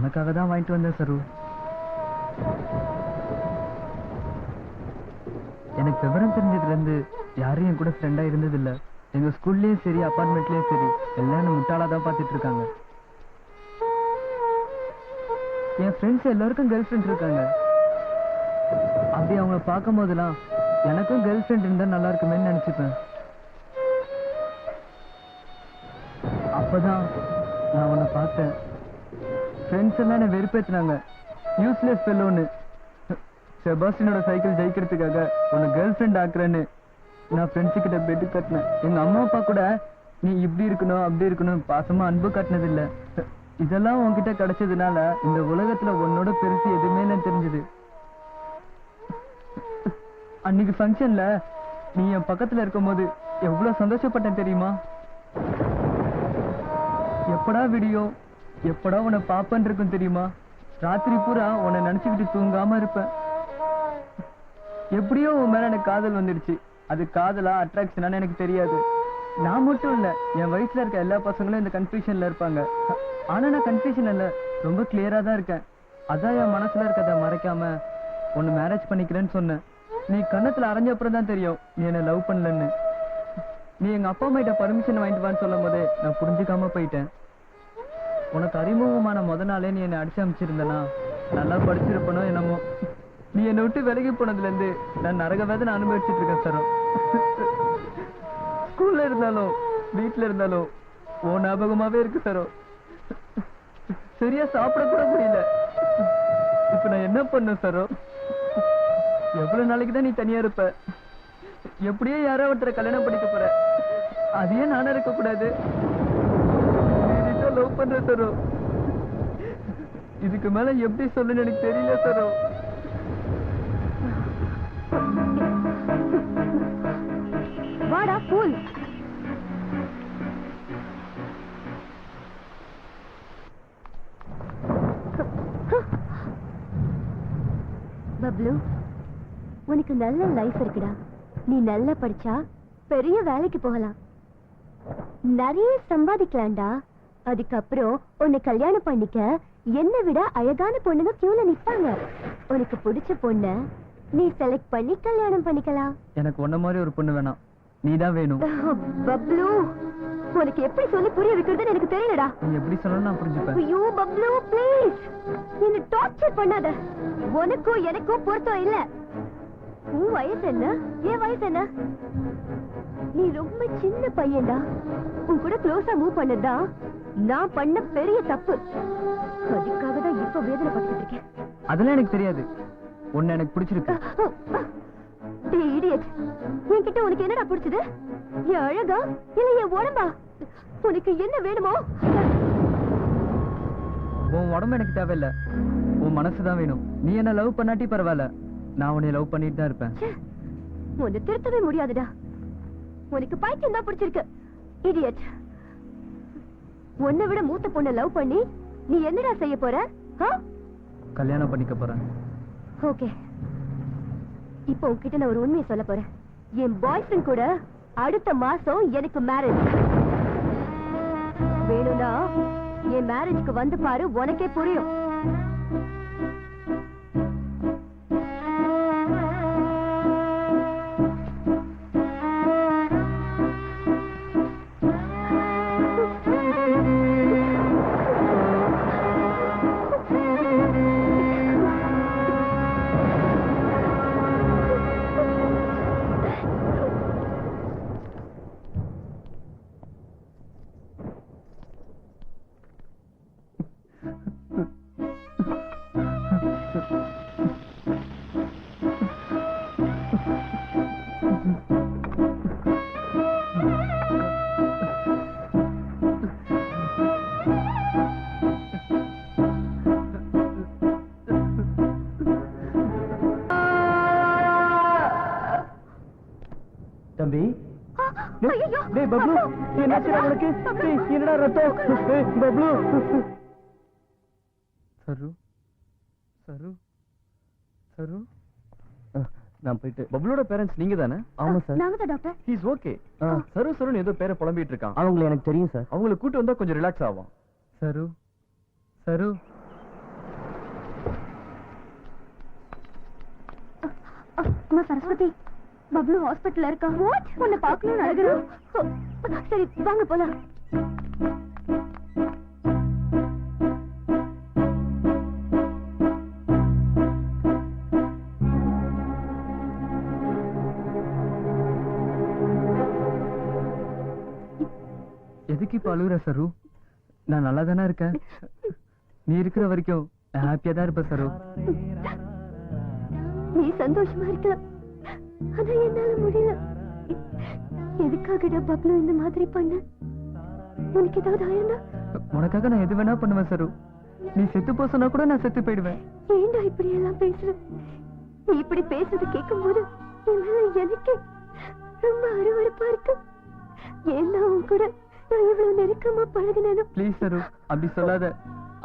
உனக்காக தான் வாங்கிட்டு வந்தேன் சரு. எனக்கு விவரம் தெரிஞ்சதுல இருந்து யாரும் என் கூட ஃப்ரெண்டா இருந்தது இல்ல. எங்க ஸ்கூல்லயும் சரி அபார்ட்மெண்ட்லயும் சரி எல்லாம் என்ன முட்டாளா தான் பாத்துட்டு இருக்காங்க. என் ஃப்ரெண்ட்ஸ் எல்லாருக்கும் கேர்ள் ஃப்ரெண்ட் இருக்காங்க. அப்படி அவங்கள பார்க்கும் போதெல்லாம் எனக்கும் கேர்ள் ஃப்ரெண்ட் இருந்தா நல்லா இருக்குமே நினைச்சுப்பேன். அப்பதான் நான் உன்னை பார்த்தேன். ஃப்ரெண்ட்ஸ் எல்லாம் என்ன வெறுப்பேத்தினாங்க. யூஸ்லெஸ் ஃபெல்லோன்னு. செபாஸ்டினோட சைக்கிள் ஜெயிக்கிறதுக்காக உன்னை கேர்ள் ஃப்ரெண்ட் ஆக்குறேன்னு நான் ஃப்ரெண்ட்ஸு கிட்ட பெட்டு கட்டினேன். எங்க அம்மா அப்பா கூட நீ இப்படி இருக்கணும் அப்படி இருக்கணும் பாசமா அன்பு காட்டினது இல்ல. இதெல்லாம் உன்கிட்ட கிடைச்சதுனால இந்த உலகத்துல உன்னோட பெருசு எதுவுமே இல்லைன்னு தெரிஞ்சது. அன்னைக்கு ஃபங்க்ஷன்ல நீ என் பக்கத்துல இருக்கும் போது எவ்வளவு சந்தோஷப்பட்டேன் தெரியுமா? எப்படா வீடியோ எப்படா உன்னை பாப்பன் இருக்கும் தெரியுமா? ராத்திரி பூரா உன்னை நினைச்சுக்கிட்டு தூங்காம இருப்பேன். எப்படியோ உன் மேல எனக்கு காதல் வந்துடுச்சு. அது காதலா அட்ராக்ஷனான்னு எனக்கு தெரியாது. நான் மட்டும் இல்ல, என் வயசுல இருக்க எல்லா பசங்களும் இந்த கன்ஃபியூஷன்ல இருப்பாங்க. ஆனா நான் கன்ஃபியூஷன் இல்ல, ரொம்ப கிளியரா தான் இருக்கேன். அதான் என் மனசுல இருக்கதை மறைக்காம உன்னை மேரேஜ் பண்ணிக்கிறேன்னு சொன்னேன். நீ கண்ணத்துல அரைஞ்ச அப்புறம் தான் தெரியும் நீ என்ன லவ் பண்ணலன்னு. நீ எங்க அப்பா அம்மா கிட்ட பர்மிஷன் வாங்கிட்டு வான்னு சொல்லும் போதே நான் புரிஞ்சுக்காம போயிட்டேன். உனக்கு அறிமுகமான முத நாளே நீ என்னை அடிச்சு அமைச்சிருந்தனா நல்லா படிச்சிருப்பனோ என்னமோ. நீ என்னை விட்டு விலகி போனதுல இருந்து நான் நரக வேதனை அனுபவிச்சுட்டு இருக்கேன் சரோ. ஸ்கூல்ல இருந்தாலும் வீட்டுல இருந்தாலும் ஓ ஞாபகமாவே இருக்கு சரோ. சரியா சாப்பிட கூட முடியல. இப்ப நான் என்ன பண்ணும் சரோ? எவ்வளவு நாளைக்கு தான் நீ தனியா இருப்ப? எப்படியே யாரோ ஒருத்தரை கல்யாணம் பண்ணிக்க போற. அதையே நானும் இருக்க கூடாது. லவ் பண்ற சரோ. இதுக்கு மேல எப்படி சொல்லுன்னு எனக்கு தெரியல சரோ. வாடா ஃபூல். பப்ளு, உனக்கு நல்ல லைஃப் இருக்குடா. நீ நல்லா படிச்சா பெரிய வேலைக்கு போகலாம், நிறைய சம்பாதிக்கலாம்டா. அதுக்கப்புறம் உன்னை கல்யாணம் பண்ணிக்க என்னை விட அழகான பொண்ணுங்க கியூல நிப்பாங்க. உனக்கு பிடிச்ச பொண்ண நீ செலக்ட் பண்ணி கல்யாணம் பண்ணிக்கலாம். எனக்கு உன்ன மாதிரி ஒரு பொண்ணு வேணாம், நீதான் வேணும். பப்ளு, உனக்கு எப்படி சொல்லி புரிய வைக்கிறதுன்னு எனக்கு தெரியலடா. நீ எப்படி சொன்னாலும் நான் புரிஞ்சுப்பேன். ஐயோ பப்ளு ப்ளீஸ், என்ன டார்ச்சர் பண்ணாத. உனக்கும் எனக்கும் பொருத்தம் இல்ல. உன் வயசு என்ன, என் வயசு என்ன? நீ ரொம்ப சின்ன பையன்டா. உன் கூட க்ளோஸா மூவ் பண்ணதா நான் பண்ண பெரிய தப்பு. அதுக்காக தான் இப்ப வேதனை பட்டுட்டு இருக்கேன். அதெல்லாம் எனக்கு தெரியாது. உன்னை எனக்கு பிடிச்சிருக்கு. டேய் இடியட், என்கிட்ட உனக்கு என்னடா பிடிச்சது? என் அழகா இல்ல என் உடம்பா? உனக்கு என்ன வேணுமோ? உன் உடம்பு எனக்கு தேவையில்ல, உன் மனசுதான் வேணும். நீ என்ன லவ் பண்ணாட்டி பரவாயில்ல, நான் உன்னை லவ் பண்ணிட்டு தான் இருப்பேன். உன்னை திருத்தவே முடியாதுடா. உனக்கு பைத்தியம் தான் பிடிச்சிருக்கு. இடியட், உன்னை விட மூத்த பொண்ணை லவ் பண்ணி நீ என்னடா செய்ய போற? கல்யாணம் பண்ணிக்க போறேன். ஓகே, இப்போ உன்கிட்ட நான் ஒரு உண்மையை சொல்ல போறேன். என் பாய் ஃப்ரெண்ட் கூட அடுத்த மாசம் எனக்கு மேரேஜ். வேணும்னா என் மேரேஜ்க்கு வந்து பாரு, உனக்கே புரியும். தம்பி, டேய் பப்ளு, என்னாச்சுடா உனக்கு? டேய் என்னடா ரத்தம்? டேய் பப்ளு. சரு சரு சரு, நான் போயிட்டு. பப்ளோட பேரண்ட்ஸ் நீங்க தானே? ஆமா சார். நாங்க தான் டாக்டர். He is okay. சரு சருன்னு ஏதோ பேரை புலம்பிட்டு இருக்கான். அவங்களை எனக்கு தெரியும் சார். அவங்களை கூட்டு வந்தா கொஞ்சம் ரிலாக்ஸ் ஆகும். சரு சரு அம்மா சரஸ்வதி, பப்ளு ஹாஸ்பிட்டல்ல இருக்கா. உன்னை பார்க்கணும்னு அழுகுறான். சரி வாங்க போலாம். எதுக்கு இப்ப அழுகுற சரு? நான் நல்லா தானே இருக்கேன். நீ இருக்கிற வரைக்கும் நான் ஹாப்பியா தான் இருப்பேன் சரு. நீ சந்தோஷமா இருக்கலாம், ஆனா என்னால முடியல. எதுக்காகடா பப்ளு இந்த மாதிரி பண்ண? உனக்கு ஏதாவது ஆயிருந்தா? உனக்காக நான் எது வேணா பண்ணுவேன் சரு. நீ செத்து போ சொன்னா கூட நான் செத்து போயிடுவேன். ஏண்டா இப்படி எல்லாம் பேசுற? நீ இப்படி பேசுறது கேட்கும் போது என் மேல எனக்கு ரொம்ப அருவருப்பா இருக்கு. ஏன்னா உன் கூட நான் இவ்வளவு நெருக்கமா பழகினேனோ. ப்ளீஸ் சரு, அப்படி சொல்லாத.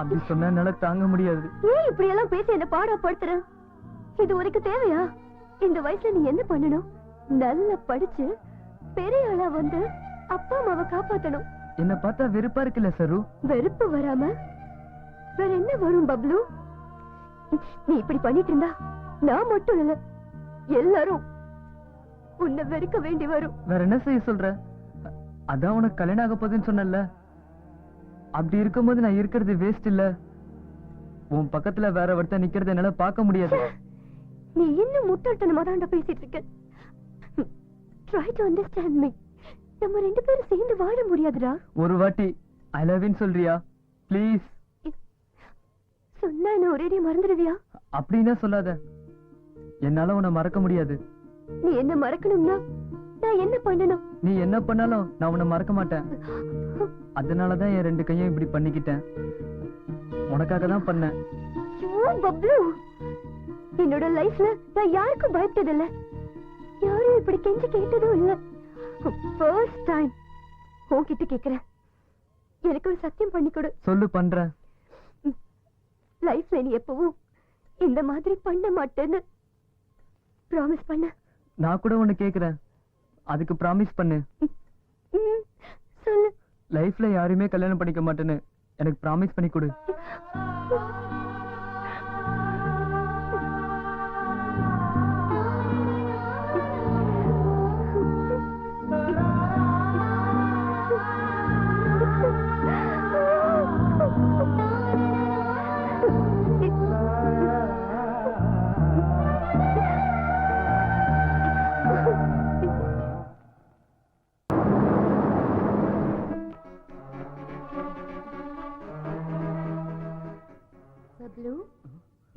அப்படி சொன்னா என்னால தாங்க முடியாது. ஏன் இப்படி எல்லாம் பேசி என்ன பாடப்படுத்துற? இது உனக்கு தேவையா? இந்த வயசுல நீ என்ன பண்ணணும்? நல்லா படிச்சு பெரிய ஆளா வந்து அப்பா அம்மாவை காப்பாத்தணும். என்ன பார்த்தா வெறுப்பா இருக்குல்ல சரு? வெறுப்பு வராம வேற என்ன வரும் பப்ளு? நீ இப்படி பண்ணிட்டு இருந்தா நான் மட்டும் இல்ல, எல்லாரும் உன்னை வெறுக்க வேண்டி வரும். வேற என்ன செய்ய சொல்ற? அதான் உனக்கு கல்யாணம் ஆக போகுதுன்னு சொன்னல. அப்படி இருக்கும்போது நான் இருக்கிறது வேஸ்ட் இல்ல. உன் பக்கத்துல வேற ஒருத்தன் நிக்கிறது என்னால பார்க்க முடியாது. நீ இன்னும் முட்டாள்தனமா தான் பேசிட்டு இருக்க. Try to understand me. நம்ம ரெண்டு பேரும் சேர்ந்து வாழ முடியாதுடா. ஒரு வாட்டி ஐ லவ் யூ சொல்றியா ப்ளீஸ்? சொன்னா என்ன ஒரேடியா மறந்துடுவியா? அப்படின்னா சொல்லாத. என்னால உன்னை மறக்க முடியாது. நீ என்ன மறக்கணும்னா நான் என்ன பண்ணணும்? நீ என்ன பண்ணாலும் நான் உன்னை மறக்க மாட்டேன். அதனாலதான் என் ரெண்டு கையும் இப்படி பண்ணிக்கிட்டேன். உனக்காக தான் பண்ணேன். பப்ளு, என்னோட லைஃப்ல நான் யாருக்கும் பயப்பட்டதில்ல, யாரும் இப்படி கெஞ்சி கேட்டதும் இல்ல. ஃபர்ஸ்ட் டைம் உன்கிட்ட கேக்குறேன், எனக்கு ஒரு சத்தியம் பண்ணி கொடு. சொல்லு, பண்றேன். லைஃப்ல நீ எப்பவும் இந்த மாதிரி பண்ண மாட்டேன்னு ப்ராமிஸ் பண்ண. நான் கூட ஒண்ணு கேக்குறேன், அதுக்கு ப்ராமிஸ் பண்ணு. சொல்லு. லைஃப்ல யாரையுமே கல்யாணம் பண்ணிக்க மாட்டேன்னு எனக்கு ப்ராமிஸ் பண்ணி கொடு.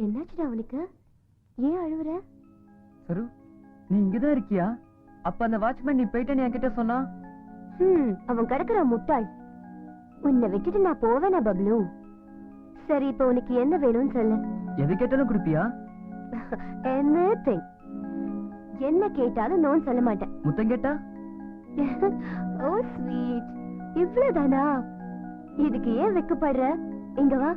என்னாச்சுடா அவனுக்கு? ஏன் அழுவுற? சரு, நீ இங்கதான் இருக்கியா? அப்ப அந்த வாட்ச்மேன் நீ போயிட்டேன்னு என்கிட்ட சொன்னா. அவன் கிடக்குறான் முட்டாள். உன்னை விட்டுட்டு நான் போவேனா பப்ளு? சரி, இப்ப உனக்கு என்ன வேணும்னு சொல்லு. எது கேட்டாலும் கொடுப்பியா? Anything. என்ன கேட்டாலும் நோன் சொல்ல மாட்டேன். முத்தம் கேட்டா? ஓ ஸ்வீட், இவ்வளவுதானா? இதுக்கு ஏன் வெக்கப்படுற? இங்க வா.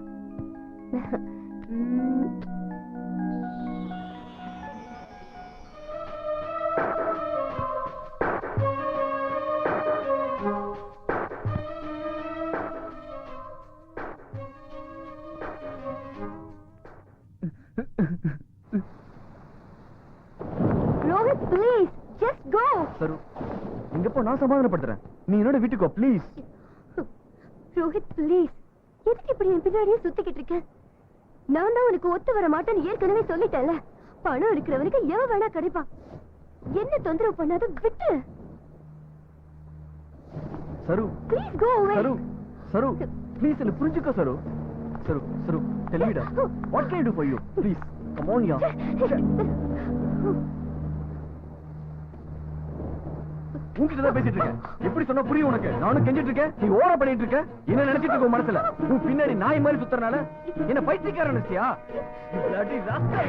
Rohit, please just go. Charu, இங்க போ, நான் சமாதானப்படுத்துறேன். நீ என்னோட வீட்டுக்கு வா ப்ளீஸ். ரோஹித் ப்ளீஸ், எதுக்கு இப்படி என் பின்னாடியே சுத்திக்கிட்டு இருக்க? நான் தான் உனக்கு ஒத்து வர மாட்டேன்னு ஏற்கனவே சொல்லிட்டேன்ல. பணம் இருக்கிறவனுக்கு எவன் வேணா கிடைப்பான். என்ன தொந்தரவு பண்ணாத, விட்டு. சரு ப்ளீஸ் கோ அவே. சரு, சரு ப்ளீஸ் என்ன புரிஞ்சுக்கோ சரு. சரு, சரு tell me what can I do for you? Please come on yaar. உன்கிட்ட தான் பேசிட்டு இருக்கேன். எப்படி சொன்னா புரியும் உனக்கு? நானும் கெஞ்சிட்டு இருக்கேன், நீ ஓவரா பண்ணிட்டு இருக்க. என்ன நினைச்சிட்டு இருக்க மனசுல? உன் பின்னாடி நாய் மாதிரி சுத்துறனால என்ன பைத்தியக்காரன் நினைச்சியா? bloody rascal.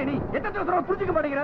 நீ எத்தனை புரிஞ்சுக்க மாட்டேங்கிற?